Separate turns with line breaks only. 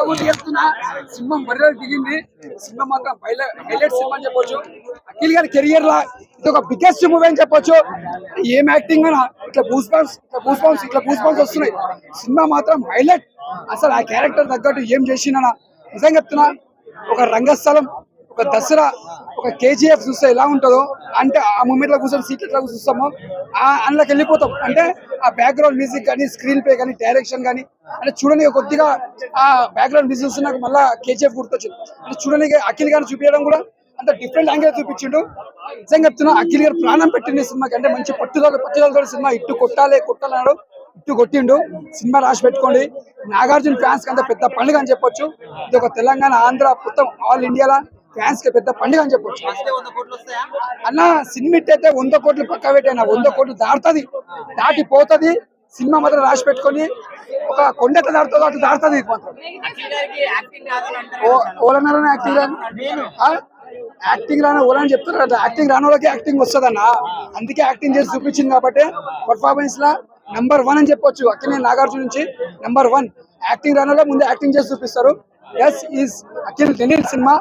ఒకటి చెప్తున్నా, సినిమా మర్యాద దిగింది. సినిమా మాత్రం హైలైట్ సినిమా అని చెప్పొచ్చు. అఖిల్ గారి కెరియర్ లా ఇది ఒక బిగ్గెస్ట్ మూవీ అని చెప్పొచ్చు. ఏం యాక్టింగ్ అన్నా ఇట్లా బూస్ బంప్స్ వస్తున్నాయి. సినిమా మాత్రం హైలైట్. అసలు ఆ క్యారెక్టర్ తగ్గట్టు ఏం చేసినా నిజంగా చెప్తున్నా. ఒక రంగస్థలం, ఒక దసరా, ఒక కేజీఎఫ్ చూస్తే ఎలా ఉంటుందో అంటే ఆ మూమెంట్ లో కూర్చొని సీట్ ఎట్లా చూస్తామో అందులోకి వెళ్ళిపోతాం. అంటే ఆ బ్యాక్గ్రౌండ్ మ్యూజిక్ కానీ, స్క్రీన్ ప్లే కానీ, డైరెక్షన్ కానీ అంటే చూడడానికి కొద్దిగా ఆ బ్యాక్గ్రౌండ్ మ్యూజిక్ చూస్తే నాకు మళ్ళీ కేజీఎఫ్ గుర్తొచ్చింది. అంటే చూడడానికి అఖిల్ గారిని చూపించడం కూడా అంత డిఫరెంట్ యాంగిల్ చూపించిండు. నిజంగా చెప్తున్నా, అఖిల్ గారు ప్రాణం పెట్టింది సినిమాకి. అంటే మంచి పట్టుదలతో సినిమా ఇట్టు కొట్టాలన్నాడు, ఇట్టు కొట్టిండు. సినిమా రాసి పెట్టుకోండి. నాగార్జున ఫ్యాన్స్ కి అంత పెద్ద పండుగ అని చెప్పొచ్చు. ఇది ఒక తెలంగాణ, ఆంధ్ర, మొత్తం ఆల్ ఇండియాలో ఫ్యాన్స్ కి పెద్ద పండుగ అని చెప్పొచ్చు. అన్న సినిమా అయితే 100 కోట్లు పక్క పెట్టైనా 100 కోట్లు దాటిపోతుంది. సినిమా మాత్రం రాసి పెట్టుకొని ఒక కొండెట్ల దాడుతుందో అట్లా దాడుతుంది. ఓలన్నారని యాక్టింగ్ రాని ఓలని చెప్తున్నారు. యాక్టింగ్ రాని వాళ్ళకి యాక్టింగ్ వస్తుందన్న. అందుకే యాక్టింగ్ చేసి చూపించింది కాబట్టి పర్ఫార్మెన్స్ లా #1 అని చెప్పొచ్చు. అఖిల్ నాగార్జున నుంచి #1. యాక్టింగ్ రాని ముందు యాక్టింగ్ చేసి చూపిస్తారు. Yes is Akhil cinema